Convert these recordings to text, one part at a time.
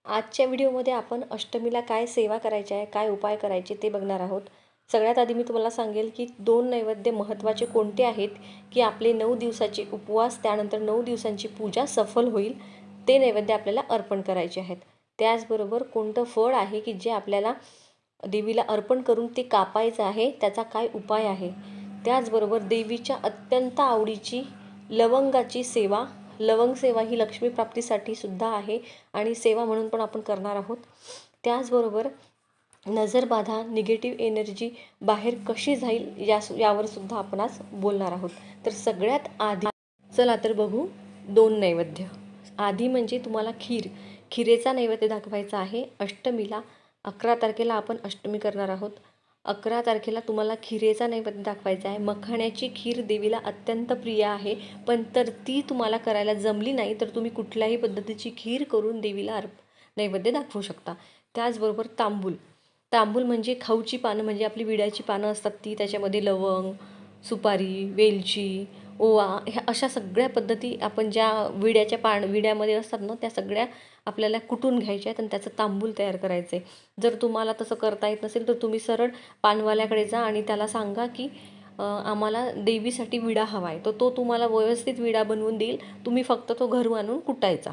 आजच्या व्हिडिओमध्ये आपण अष्टमीला काय सेवा करायची आहे, काय उपाय करायचे ते बघणार आहोत. सगळ्यात आधी मी तुम्हाला सांगेल की 2 नैवेद्य महत्त्वाचे कोणते आहेत, की आपले 9 दिवसाचे उपवास त्यानंतर 9 दिवसांची पूजा सफल होईल, ते नैवेद्य आपल्याला अर्पण करायचे आहेत. त्याचबरोबर कोणतं फळ आहे, की जे आपल्याला देवीला अर्पण करून ते कापायचं आहे, त्याचा काय उपाय आहे. त्याचबरोबर देवीच्या अत्यंत आवडीची लवंगाची सेवा. लवंग सेवा ही लक्ष्मी प्राप्तीसाठी सुद्धा आहे आणि सेवा म्हणून पण आपण करणार आहोत. त्याचबरोबर नजरबाधा, निगेटिव्ह एनर्जी बाहेर कशी जाईल यावर सुद्धा आपण आज बोलणार आहोत. तर सगळ्यात आधी चला तर बघू 2 नैवेद्य. आधी म्हणजे तुम्हाला खिरेचा नैवेद्य दाखवायचा आहे अष्टमीला. 11 तारखेला आपण अष्टमी करणार आहोत. 11 तारखेला तुम्हाला खिरेचा नैवेद्य दाखवायचा आहे. मखाण्याची खीर देवीला अत्यंत प्रिय आहे, पण ती तुम्हाला करायला जमली नाही तर तुम्ही कुठल्याही पद्धतीची खीर करून देवीला नैवेद्य दाखवू शकता. त्याचबरोबर तांबूल म्हणजे खाऊची पानं, म्हणजे आपली विड्याची पानं असतात ती, त्याच्यामध्ये लवंग, सुपारी, वेलची, ओवा, ह्या अशा सगळ्या पद्धती आपण ज्या विड्यामध्ये असतात ना, त्या सगळ्या आपल्याला कुटून घ्यायच्या आहेत आणि त्याचं तांबूल तयार करायचं आहे. जर तुम्हाला तसं करता येत नसेल तर तुम्ही सरळ पानवाल्याकडे जा आणि त्याला सांगा की आम्हाला देवीसाठी विडा हवा आहे, तर तो तुम्हाला व्यवस्थित विडा बनवून देईल. तुम्ही फक्त तो घरून आणून कुटायचा.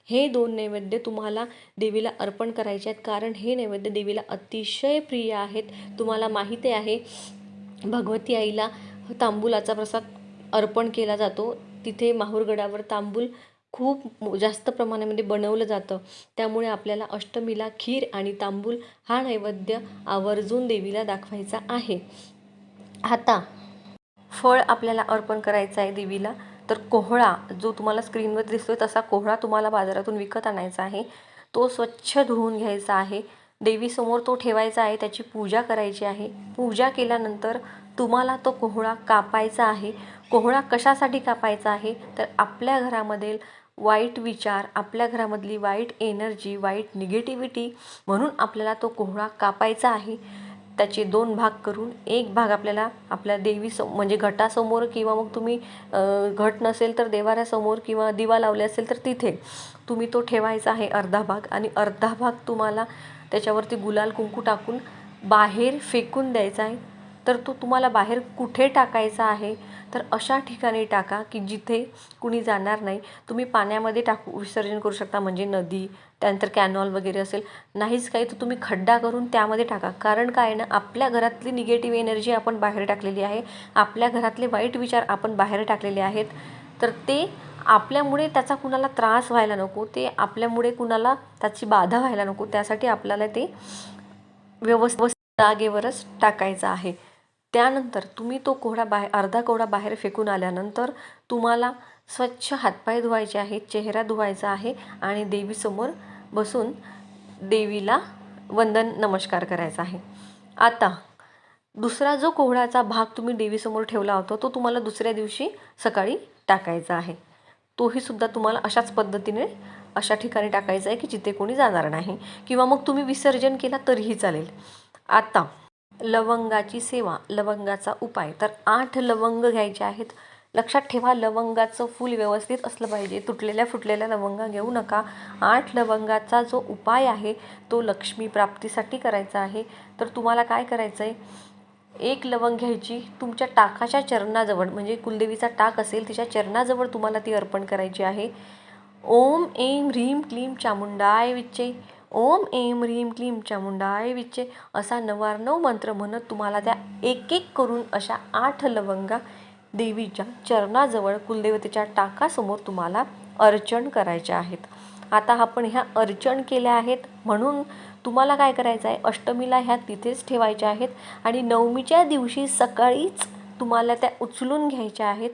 हे 2 नैवेद्य तुम्हाला देवीला अर्पण करायचे आहेत, कारण हे नैवेद्य देवीला अतिशय प्रिय आहेत. तुम्हाला माहिती आहे भगवती आईला तांबूलाचा प्रसाद अर्पण केला जातो. तिथे माहूरगडावर तांबूल खूप जास्त प्रमाणामध्ये बनवलं जातं. त्यामुळे आपल्याला अष्टमीला खीर आणि तांबूल हा नैवेद्य आवर्जून देवीला दाखवायचा आहे. आता फळ आपल्याला अर्पण करायचं आहे देवीला. तर कोहळा जो तुम्हाला स्क्रीनवर दिसतोय तसा कोहळा तुम्हाला बाजारातून विकत आणायचा आहे. तो स्वच्छ धुवून घ्यायचा आहे. देवीसमोर तो ठेवायचा आहे, त्याची पूजा करायची आहे. पूजा केल्यानंतर तुम्हाला तो कोहळा कापायचा आहे. कोहळा कशासाठी कापायचा आहे, तर आपल्या घरामधील वाईट विचार, आपल्या घरामधली वाईट एनर्जी, वाईट निगेटिव्हिटी म्हणून आपल्याला तो कोहळा कापायचा आहे. त्याचे 2 भाग करून एक भाग आपल्याला आपल्या म्हणजे घटासमोर, किंवा मग तुम्ही घट नसेल तर देवाऱ्यासमोर किंवा दिवा लावले असेल तर तिथे तुम्ही तो ठेवायचा आहे अर्धा भाग, आणि अर्धा भाग तुम्हाला त्याच्यावरती गुलाल कुंकू टाकून बाहेर फेकून द्यायचा आहे. तर तो तुम्हाला बाहेर कुठे टाकायचा आहे, तर अशा ठिकाणी टाका की जिथे कुणी जाणार नाही. तुम्ही पाण्यामध्ये विसर्जन करू शकता, म्हणजे नदी, त्यानंतर कॅनॉल वगैरे असेल. नाहीच काही तर तुम्ही खड्डा करून त्यामध्ये टाका. कारण काय ना, आपल्या घरातली निगेटिव्ह एनर्जी आपण बाहेर टाकलेली आहे, आपल्या घरातले वाईट विचार आपण बाहेर टाकलेले आहेत. तर ते आपल्यामुळे त्याचा कुणाला त्रास व्हायला नको, ते आपल्यामुळे कुणाला त्याची बाधा व्हायला नको, त्यासाठी आपल्याला ते व्यवस्थित जागेवरच टाकायचं आहे. त्यानंतर तुम्ही तो अर्धा कोहळा बाहेर फेकून आल्यानंतर तुम्हाला स्वच्छ हातपाय धुवायचे आहेत, चेहरा धुवायचा आहे आणि देवीसमोर बसून देवीला वंदन नमस्कार करायचा आहे. आता दुसरा जो कोहळाचा भाग तुम्ही देवीसमोर ठेवला होता तो तुम्हाला दुसऱ्या दिवशी सकाळी टाकायचा आहे. तोही सुद्धा तुम्हाला अशाच पद्धतीने अशा ठिकाणी टाकायचा आहे की जिथे कोणी जाणार नाही, किंवा मग तुम्ही विसर्जन केला तरीही चालेल. आता लवंगाची सेवा, लवंगाचा उपाय. तर 8 लवंग घ्यायचे आहेत. लक्षात ठेवा, लवंगाचं फूल व्यवस्थित असलं पाहिजे, तुटलेल्या फुटलेल्या लवंगा घेऊ नका. 8 लवंगाचा जो उपाय आहे तो लक्ष्मी प्राप्तीसाठी करायचा आहे. तर तुम्हाला काय करायचं आहे, 1 लवंग घ्यायची, तुमच्या टाकाच्या चरणाजवळ, म्हणजे कुलदेवीचा टाक असेल तिच्या चरणाजवळ तुम्हाला ती अर्पण करायची आहे. ओम ऐं ह्रीं क्लीं चामुंडाय विच्चे, ओम ऐं ह्रीं क्लीं चामुंडाय विच्चे असा 9 मंत्र म्हणत तुम्हाला त्या एक एक करून अशा 8 लवंगा देवीच्या चरणाजवळ कुलदेवतेच्या टाकासमोर तुम्हाला अर्चन करायच्या आहेत. आता आपण ह्या अर्चन केल्या आहेत म्हणून तुम्हाला काय करायचं आहे, अष्टमीला ह्या तिथेच ठेवायच्या आहेत आणि नवमीच्या दिवशी सकाळीच तुम्हाला त्या उचलून घ्यायच्या आहेत.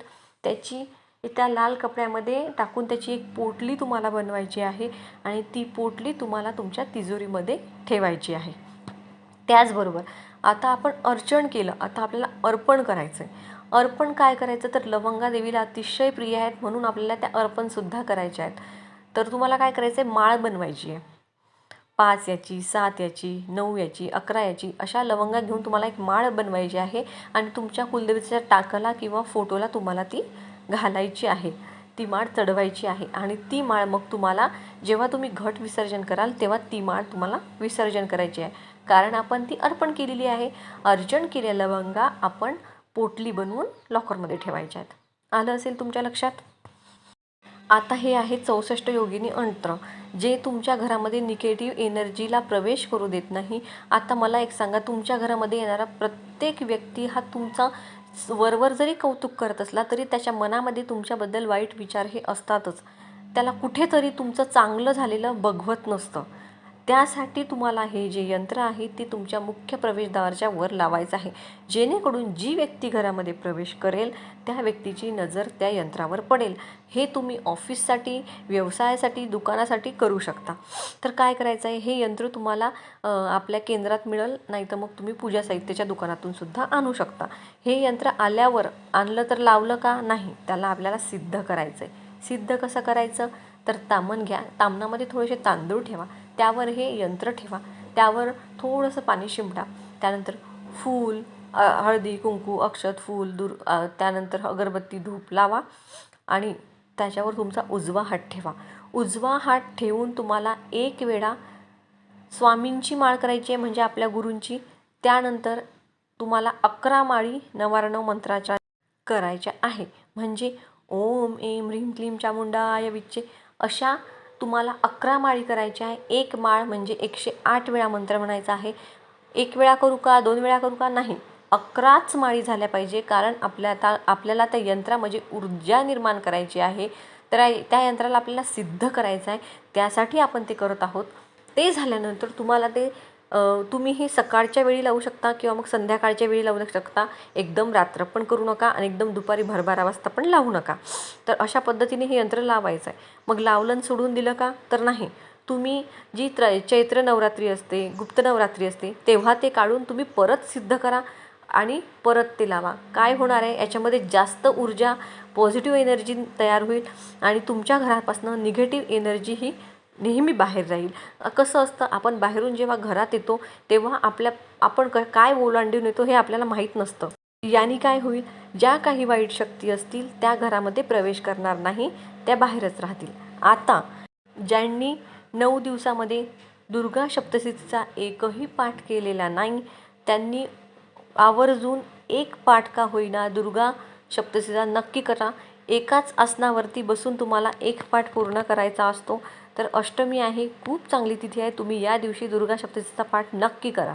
त्या लाल कपड्यामध्ये टाकून त्याची एक पोटली तुम्हाला बनवायची आहे आणि ती पोटली तुम्हाला तुमच्या तिजोरीमध्ये ठेवायची आहे. त्याचबरोबर आता आपण अर्चन केलं, आता आपल्याला अर्पण करायचं आहे. अर्पण काय करायचं, तर लवंगा देवीला अतिशय प्रिय आहेत म्हणून आपल्याला त्या अर्पणसुद्धा करायच्या आहेत. तर तुम्हाला काय करायचं आहे, माळ बनवायची आहे. 5 याची, 7 याची, 9 याची, 11 याची अशा लवंगा घेऊन तुम्हाला एक माळ बनवायची आहे आणि तुमच्या कुलदेवीच्या टाकाला किंवा फोटोला तुम्हाला ती घालायची आहे. ती माळ चढवायची आहे आणि ती माळ मग तुम्हाला जेव्हा तुम्ही घट विसर्जन कराल तेव्हा ती माळ तुम्हाला विसर्जन करायची आहे, कारण आपण ती अर्पण केलेली आहे. अर्चन केलेल्या लवंगा आपण पोटली बनवून लॉकरमध्ये ठेवायच्या आहेत. आलं असेल तुमच्या लक्षात. आता हे आहे 64 योगिनी मंत्र, जे तुमच्या घरामध्ये निगेटिव्ह एनर्जीला प्रवेश करू देत नाही. आता मला एक सांगा, तुमच्या घरामध्ये येणारा प्रत्येक व्यक्ती हा तुमचा वरवर जरी कौतुक करत असला तरी त्याच्या मनामध्ये तुमच्याबद्दल वाईट विचार हे असतातच. त्याला कुठेतरी तुमचं चांगलं झालेलं बघवत नसतं. त्यासाठी तुम्हाला हे जे यंत्र आहे ते तुमच्या मुख्य प्रवेशद्वाराच्या वर लावायचं आहे, जेणेकरून जी व्यक्ती घरामध्ये प्रवेश करेल त्या व्यक्तीची नजर त्या यंत्रावर पडेल. हे तुम्ही ऑफिससाठी, व्यवसायासाठी, दुकानासाठी करू शकता. तर काय करायचं आहे, हे यंत्र तुम्हाला आपल्या केंद्रात मिळेल, नाही तर मग तुम्ही पूजा साहित्याच्या दुकानातून सुद्धा आणू शकता. हे यंत्र आल्यावर आणलं तर लावलं का नाही, त्याला आपल्याला सिद्ध करायचं आहे. सिद्ध कसं करायचं, तर तामण घ्या, तामणामध्ये थोडेसे तांदूळ ठेवा, त्यावर हे यंत्र ठेवा, त्यावर थोडंसं पाणी शिंपडा, त्यानंतर फूल, हळदी कुंकू, अक्षत, फूल, त्यानंतर अगरबत्ती, धूप लावा आणि त्याच्यावर तुमचा उजवा हात ठेवा. उजवा हात ठेवून तुम्हाला एक वेळा स्वामींची माळ करायची आहे, म्हणजे आपल्या गुरूंची. त्यानंतर तुम्हाला 11 माळी 99 मंत्राच्या करायच्या आहे, म्हणजे ओम ऐं ह्रीं क्लीं चामुंडाय विच्चे अशा तुम्हाला 11 माळी करायच्या आहे. एक माळ म्हणजे 108 वेळा मंत्र म्हणायचा आहे. एक वेळा करू का, 2 वेळा करू का, नाही, 11च माळी झाल्या पाहिजे, कारण आपल्याला त्या यंत्रामध्ये ऊर्जा निर्माण करायची आहे. तर त्या यंत्राला आपल्याला सिद्ध करायचं आहे, त्यासाठी आपण ते करत आहोत. ते झाल्यानंतर तुम्हाला ते तुम्ही हे सकाळच्या वेळी लावू शकता किंवा मग संध्याकाळच्या वेळी लावू शकता. एकदम रात्र पण करू नका आणि एकदम दुपारी 12 वाजता पण लावू नका. तर अशा पद्धतीने हे यंत्र लावायचं आहे. मग लावलं सोडून दिलं का, तर नाही. तुम्ही जी चैत्र नवरात्री असते, गुप्त नवरात्री असते, तेव्हा ते काढून तुम्ही परत सिद्ध करा आणि परत ते लावा. काय होणार आहे, याच्यामध्ये जास्त ऊर्जा, पॉझिटिव्ह एनर्जी तयार होईल आणि तुमच्या घरापासून निगेटिव्ह एनर्जी ही नेहमी बाहेर राहील. कसं असतं, आपण बाहेरून जेव्हा घरात येतो तेव्हा आपण काय ओलांडून येतो हे आपल्याला माहीत नसतं. याने काय होईल, ज्या काही वाईट शक्ती असतील त्या घरामध्ये प्रवेश करणार नाही, त्या बाहेरच राहतील. आता ज्यांनी 9 दिवसामध्ये दुर्गा सप्तशतीचा एकही पाठ केलेला नाही, त्यांनी आवर्जून एक पाठ का होईना दुर्गा सप्तशतीचा नक्की करा. एकाच आसनावरती बसून तुम्हाला एक पाठ पूर्ण करायचा असतो. तर अष्टमी आहे, खूप चांगली तिथी आहे, तुम्ही या दिवशी दुर्गा सप्तशतीचा पाठ नक्की करा.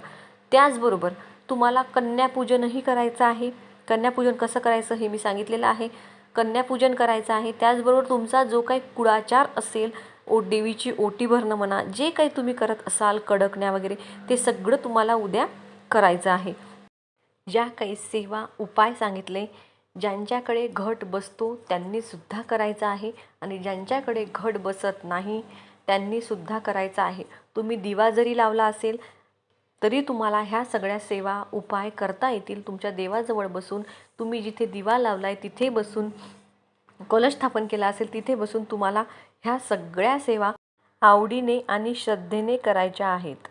त्याचबरोबर तुम्हाला कन्यापूजनही करायचं आहे. कन्यापूजन कसं करायचं हे मी सांगितलेलं आहे. कन्यापूजन करायचं आहे. त्याचबरोबर तुमचा जो काही कुळाचार असेल, देवीची ओटी भरणं म्हणा, जे काही तुम्ही करत असाल, कडकण्या वगैरे, ते सगळं तुम्हाला उद्या करायचं आहे. ज्या काही सेवा, उपाय सांगितले, ज्यांच्याकडे घट बसतो त्यांनी सुद्धा करायचं आहे आणि ज्यांच्याकडे घट बसत नाही त्यांनी सुद्धा करायचं आहे. तुम्ही दिवा जरी लावला असेल तरी तुम्हाला ह्या सगळ्या सेवा, उपाय करता येतील. तुमच्या देवाजवळ बसून, तुम्ही जिथे दिवा लावलाय तिथे बसून, कलश स्थापन केला असेल तिथे बसून तुम्हाला ह्या सगळ्या सेवा आवडीने आणि श्रद्धेने करायच्या आहेत.